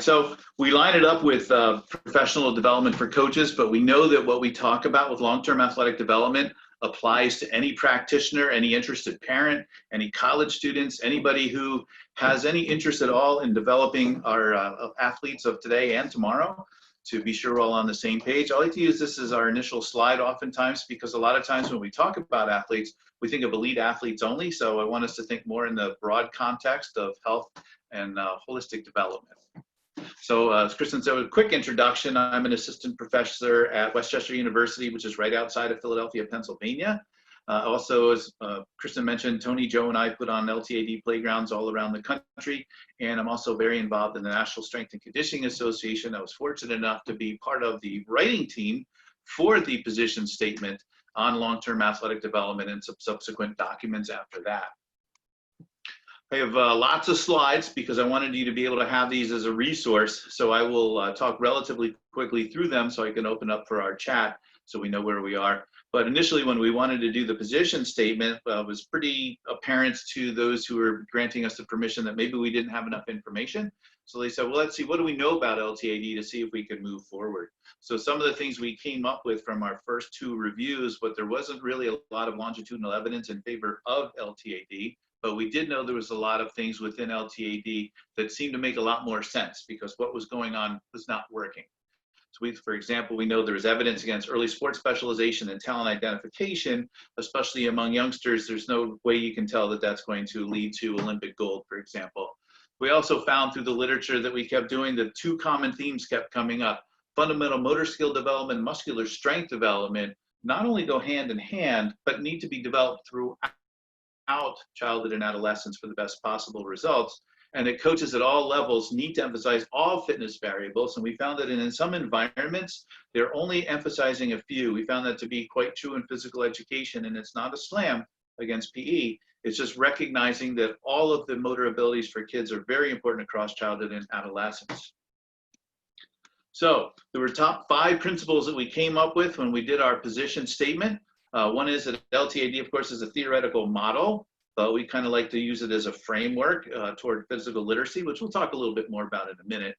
So we line it up with professional development for coaches, but we know that what we talk about with long-term athletic development applies to any practitioner, any interested parent, any college students, anybody who has any interest at all in developing our athletes of today and tomorrow, to be sure we're all on the same page. I like to use this as our initial slide oftentimes, because a lot of times when we talk about athletes, we think of elite athletes only. So I want us to think more in the broad context of health and holistic development. So as Kristen said, a quick introduction. I'm an assistant professor at Westchester University, which is right outside of Philadelphia, Pennsylvania. Also, as Kristen mentioned, Tony, Joe, and I put on LTAD playgrounds all around the country. And I'm also very involved in the National Strength and Conditioning Association. I was fortunate enough to be part of the writing team for the position statement on long-term athletic development and some subsequent documents after that. I have lots of slides because I wanted you to be able to have these as a resource. So I will talk relatively quickly through them so I can open up for our chat so we know where we are. But initially, when we wanted to do the position statement, it was pretty apparent to those who were granting us the permission that maybe we didn't have enough information. So they said, well, let's see, what do we know about LTAD to see if we can move forward? So some of the things we came up with from our first two reviews, but there wasn't really a lot of longitudinal evidence in favor of LTAD. But we did know there was a lot of things within LTAD that seemed to make a lot more sense because what was going on was not working. So for example, we know there was evidence against early sports specialization and talent identification, especially among youngsters. There's no way you can tell that that's going to lead to Olympic gold, for example. We also found through the literature that we kept doing that two common themes kept coming up. Fundamental motor skill development, muscular strength development, not only go hand in hand, but need to be developed throughout childhood and adolescence for the best possible results, and that coaches at all levels need to emphasize all fitness variables. And we found that in some environments, they're only emphasizing a few. We found that to be quite true in physical education, and it's not a slam against PE. It's just recognizing that all of the motor abilities for kids are very important across childhood and adolescence. So there were top 5 principles that we came up with when we did our position statement. One is that LTAD, of course, is a theoretical model, but we kind of like to use it as a framework toward physical literacy, which we'll talk a little bit more about in a minute.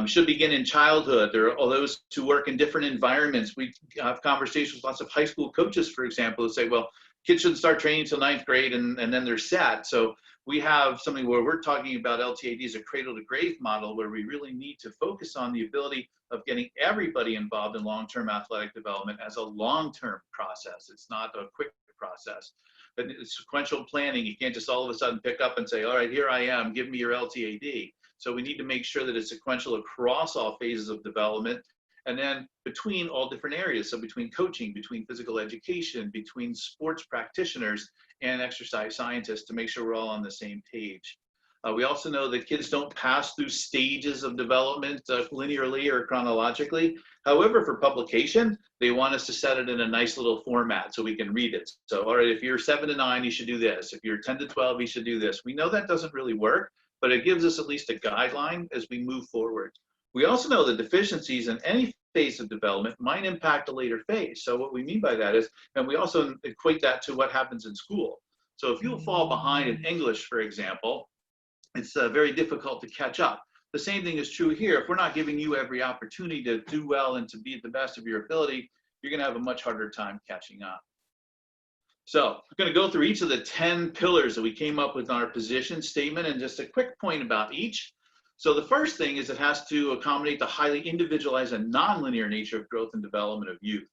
Should begin in childhood. There are all those who work in different environments. We have conversations with lots of high school coaches, for example, who say, well, kids shouldn't start training until 9th grade and then they're set. So we have something where we're talking about LTAD as a cradle to grave model where we really need to focus on the ability of getting everybody involved in long-term athletic development as a long-term process. It's not a quick process. But it's sequential planning. You can't just all of a sudden pick up and say, all right, here I am, give me your LTAD. So we need to make sure that it's sequential across all phases of development and then between all different areas. So between coaching, between physical education, between sports practitioners and exercise scientists to make sure we're all on the same page. We also know that kids don't pass through stages of development linearly or chronologically. However, for publication, they want us to set it in a nice little format so we can read it. So, all right, if you're 7 to 9, you should do this. If you're 10 to 12, you should do this. We know that doesn't really work, but it gives us at least a guideline as we move forward. We also know that deficiencies in any phase of development might impact a later phase. So what we mean by that is, and we also equate that to what happens in school. So if you fall behind in English, for example, it's very difficult to catch up. The same thing is true here. If we're not giving you every opportunity to do well and to be at the best of your ability, you're going to have a much harder time catching up. So I'm going to go through each of the 10 pillars that we came up with in our position statement and just a quick point about each. So the first thing is it has to accommodate the highly individualized and nonlinear nature of growth and development of youth.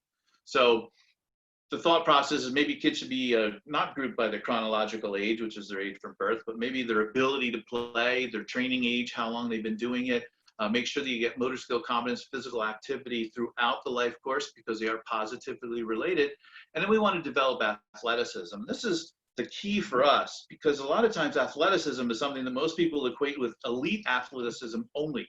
So the thought process is maybe kids should be not grouped by their chronological age, which is their age from birth, but maybe their ability to play, their training age, how long they've been doing it. Make sure that you get motor skill competence, physical activity throughout the life course because they are positively related. And then we want to develop athleticism. This is the key for us because a lot of times athleticism is something that most people equate with elite athleticism only.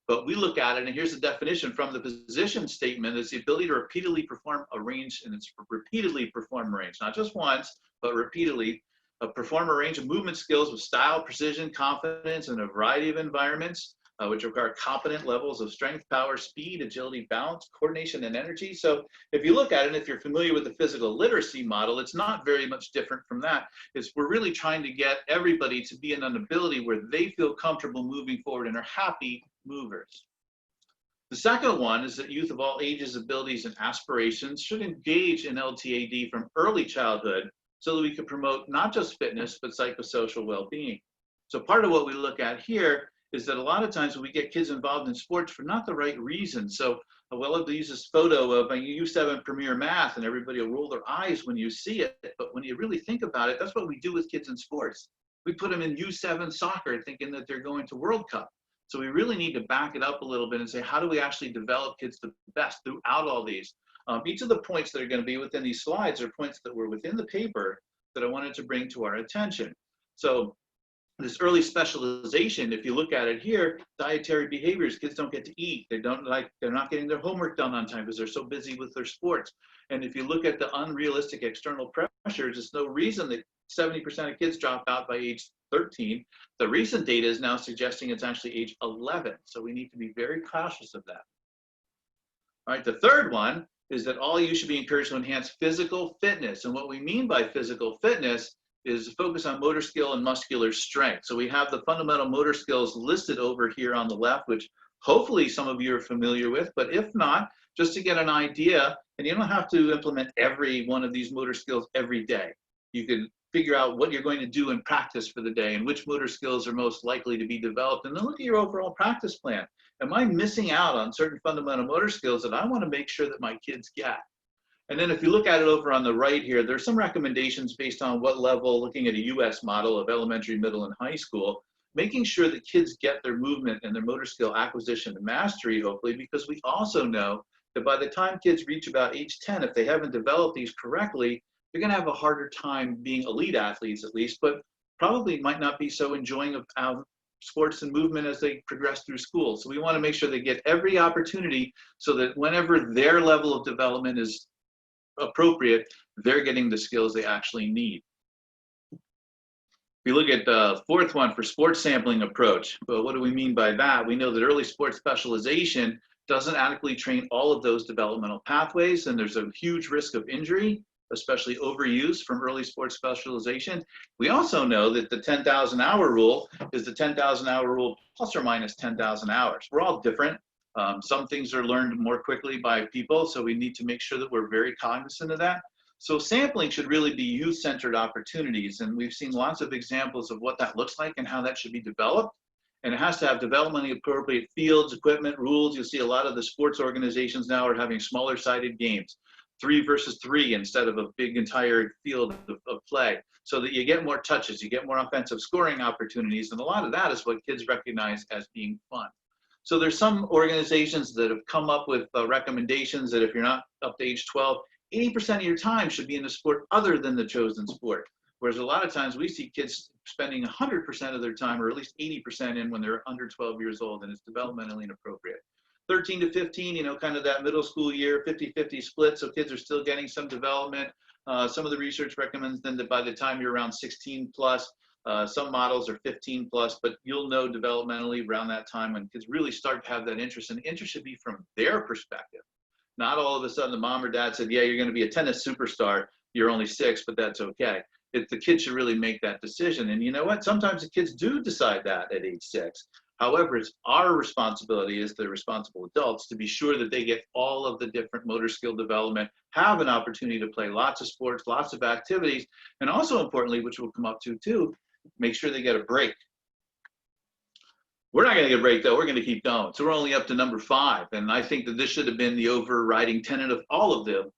But we look at it, and here's the definition from the position statement, is the ability to repeatedly perform a range, and it's repeatedly perform a range, not just once, but repeatedly perform a range of movement skills with style, precision, confidence in a variety of environments, which require competent levels of strength, power, speed, agility, balance, coordination, and energy. So if you look at it, if you're familiar with the physical literacy model, it's not very much different from that. We're really trying to get everybody to be in an ability where they feel comfortable moving forward and are happy movers. The second one is that youth of all ages, abilities, and aspirations should engage in LTAD from early childhood so that we can promote not just fitness, but psychosocial well-being. So part of what we look at here is that a lot of times when we get kids involved in sports for not the right reasons. So I'll use this photo of a U7 Premier Math, and everybody will roll their eyes when you see it. But when you really think about it, that's what we do with kids in sports. We put them in U7 soccer thinking that they're going to World Cup. So we really need to back it up a little bit and say, how do we actually develop kids the best throughout all these? Each of the points that are going to be within these slides are points that were within the paper that I wanted to bring to our attention. So this early specialization, if you look at it here, dietary behaviors, kids don't get to eat. They're not getting their homework done on time because they're so busy with their sports. And if you look at the unrealistic external pressures, there's no reason that 70% of kids drop out by age 13. The recent data is now suggesting it's actually age 11. So we need to be very cautious of that. All right, the third one is that all you should be encouraged to enhance physical fitness. And what we mean by physical fitness is focus on motor skill and muscular strength. So we have the fundamental motor skills listed over here on the left, which hopefully some of you are familiar with, but if not, just to get an idea, and you don't have to implement every one of these motor skills every day. You can figure out what you're going to do in practice for the day and which motor skills are most likely to be developed, and then look at your overall practice plan. Am I missing out on certain fundamental motor skills that I want to make sure that my kids get? And then if you look at it over on the right here, there's some recommendations based on what level, looking at a US model of elementary, middle, and high school, making sure that kids get their movement and their motor skill acquisition and mastery, hopefully, because we also know that by the time kids reach about age 10, if they haven't developed these correctly, they're going to have a harder time being elite athletes, at least, but probably might not be so enjoying of sports and movement as they progress through school. So we want to make sure they get every opportunity so that whenever their level of development is appropriate, they're getting the skills they actually need. If you look at the fourth one for sports sampling approach, well, what do we mean by that? We know that early sports specialization doesn't adequately train all of those developmental pathways, and there's a huge risk of injury, especially overuse from early sports specialization. We also know that the 10,000 hour rule is the 10,000 hour rule plus or minus 10,000 hours. We're all different. Some things are learned more quickly by people, so we need to make sure that we're very cognizant of that. So sampling should really be youth-centered opportunities, and we've seen lots of examples of what that looks like and how that should be developed. And it has to have developmentally appropriate fields, equipment, rules. You'll see a lot of the sports organizations now are having smaller-sided games, 3 versus 3 instead of a big entire field of play, so that you get more touches, you get more offensive scoring opportunities, and a lot of that is what kids recognize as being fun. So there's some organizations that have come up with recommendations that if you're not up to age 12, 80% of your time should be in a sport other than the chosen sport. Whereas a lot of times we see kids spending 100% of their time, or at least 80% in when they're under 12 years old, and it's developmentally inappropriate. 13 to 15, you know, kind of that middle school year, 50-50 split, so kids are still getting some development. Some of the research recommends then that by the time you're around 16 plus, some models are 15 plus, but you'll know developmentally around that time when kids really start to have that interest, and the interest should be from their perspective. Not all of a sudden the mom or dad said, yeah, you're going to be a tennis superstar, you're only 6, but that's okay. The kids should really make that decision. And you know what? Sometimes the kids do decide that at age 6. However, it's our responsibility as the responsible adults to be sure that they get all of the different motor skill development, have an opportunity to play lots of sports, lots of activities, and also importantly, which we'll come up to too, make sure they get a break. We're not going to get a break though, we're going to keep going. So we're only up to number 5. And I think that this should have been the overriding tenet of all of the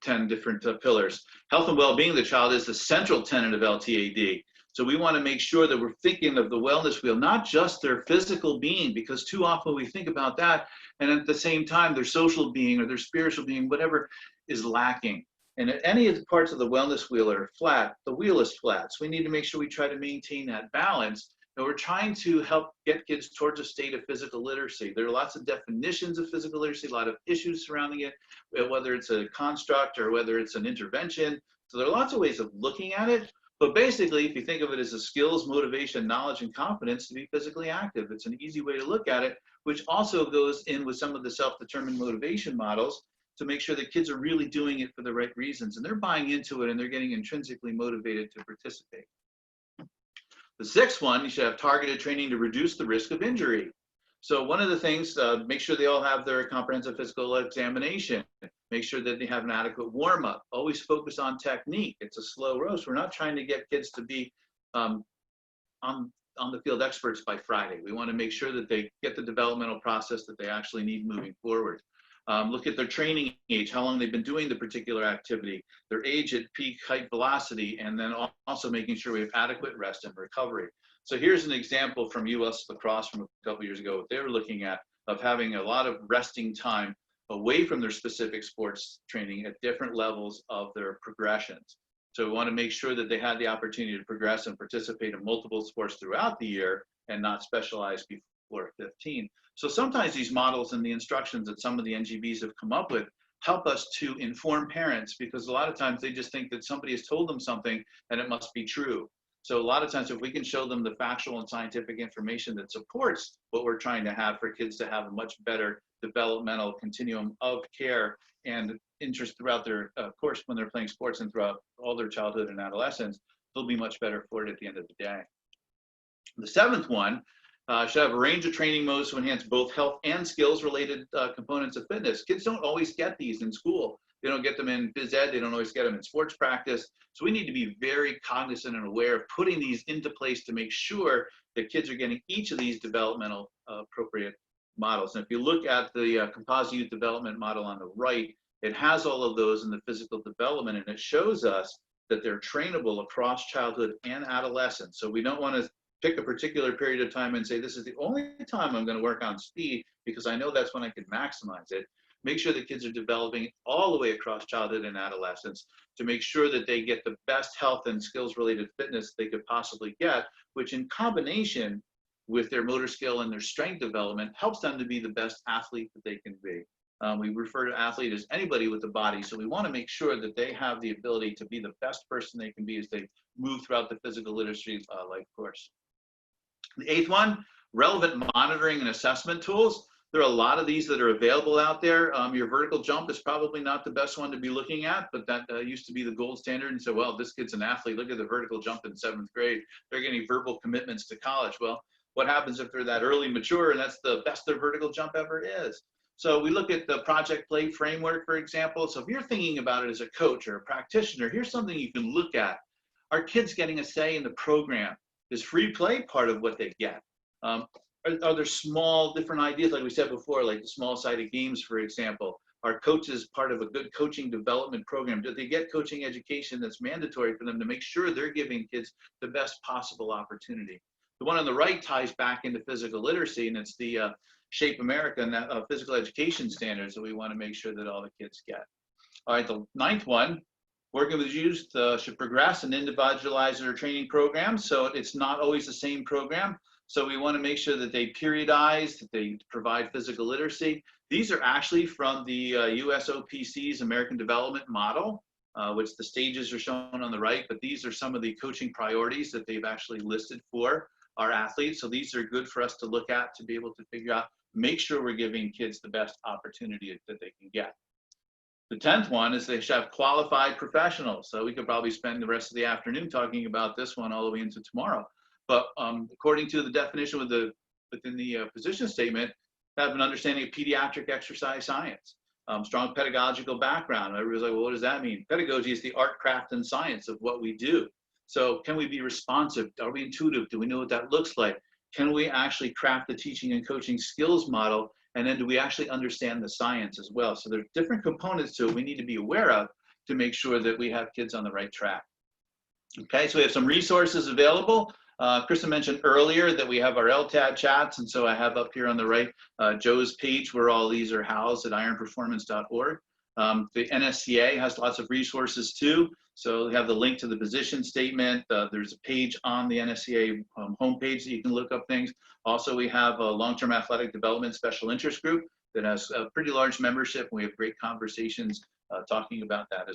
10 different pillars. Health and well-being of the child is the central tenet of LTAD. So we want to make sure that we're thinking of the wellness wheel, not just their physical being, because too often we think about that, and at the same time, their social being or their spiritual being, whatever, is lacking. And if any of the parts of the wellness wheel are flat, the wheel is flat. So we need to make sure we try to maintain that balance. And we're trying to help get kids towards a state of physical literacy. There are lots of definitions of physical literacy, a lot of issues surrounding it, whether it's a construct or whether it's an intervention. So there are lots of ways of looking at it. But basically, if you think of it as a skills, motivation, knowledge, and confidence to be physically active, it's an easy way to look at it, which also goes in with some of the self-determined motivation models to make sure that kids are really doing it for the right reasons and they're buying into it and they're getting intrinsically motivated to participate. The 6th one, you should have targeted training to reduce the risk of injury. So one of the things, make sure they all have their comprehensive physical examination. Make sure that they have an adequate warm-up. Always focus on technique. It's a slow roast. We're not trying to get kids to be on the field experts by Friday. We want to make sure that they get the developmental process that they actually need moving forward. Look at their training age, how long they've been doing the particular activity, their age at peak height velocity, and then also making sure we have adequate rest and recovery. So here's an example from US lacrosse from a couple years ago, what they were looking at, of having a lot of resting time away from their specific sports training at different levels of their progressions. So we want to make sure that they had the opportunity to progress and participate in multiple sports throughout the year and not specialize before 15. So sometimes these models and the instructions that some of the NGBs have come up with help us to inform parents, because a lot of times they just think that somebody has told them something and it must be true. So a lot of times if we can show them the factual and scientific information that supports what we're trying to have for kids to have a much better developmental continuum of care and interest throughout their course when they're playing sports and throughout all their childhood and adolescence, they'll be much better for it at the end of the day. The seventh one should have a range of training modes to enhance both health and skills related components of fitness. Kids don't always get these in school. They don't get them in phys ed. They don't always get them in sports practice. So we need to be very cognizant and aware of putting these into place to make sure that kids are getting each of these developmental appropriate models. And if you look at the composite youth development model on the right, it has all of those in the physical development, and it shows us that they're trainable across childhood and adolescence. So we don't want to pick a particular period of time and say, this is the only time I'm going to work on speed because I know that's when I can maximize it. Make sure the kids are developing all the way across childhood and adolescence to make sure that they get the best health and skills related fitness they could possibly get, which in combination with their motor skill and their strength development helps them to be the best athlete that they can be. We refer to athlete as anybody with a body, so we want to make sure that they have the ability to be the best person they can be as they move throughout the physical literacy life course. The eighth one, relevant monitoring and assessment tools. There are a lot of these that are available out there. Your vertical jump is probably not the best one to be looking at, but that used to be the gold standard. And so, well, this kid's an athlete. Look at the vertical jump in 7th grade. They're getting verbal commitments to college. Well, what happens if they're that early mature and that's the best their vertical jump ever is? So we look at the project play framework, for example. So if you're thinking about it as a coach or a practitioner, here's something you can look at. Are kids getting a say in the program? Is free play part of what they get? Are there small different ideas, like we said before, like the small-sided games, for example? Are coaches part of a good coaching development program? Do they get coaching education that's mandatory for them to make sure they're giving kids the best possible opportunity? The one on the right ties back into physical literacy, and it's the Shape America and physical education standards that we want to make sure that all the kids get. All right, the ninth one, working with youth should progress and individualize their training programs. So it's not always the same program. So we want to make sure that they periodize, that they provide physical literacy. These are actually from the USOPC's American Development Model, which the stages are shown on the right, but these are some of the coaching priorities that they've actually listed for our athletes. So these are good for us to look at to be able to figure out, make sure we're giving kids the best opportunity that they can get. The 10th one is they should have qualified professionals. So we could probably spend the rest of the afternoon talking about this one all the way into tomorrow. But according to the definition within the position statement, have an understanding of pediatric exercise science, strong pedagogical background. Everybody's like, well, what does that mean? Pedagogy is the art, craft, and science of what we do. So can we be responsive? Are we intuitive? Do we know what that looks like? Can we actually craft the teaching and coaching skills model? And then do we actually understand the science as well? So there's different components to it we need to be aware of to make sure that we have kids on the right track. Okay, so we have some resources available. Kristen mentioned earlier that we have our LTAD chats, and so I have up here on the right Joe's page where all these are housed at ironperformance.org. The NSCA has lots of resources too. So we have the link to the position statement. There's a page on the NSCA homepage that you can look up things. Also, we have a long-term athletic development special interest group that has a pretty large membership, and we have great conversations talking about that as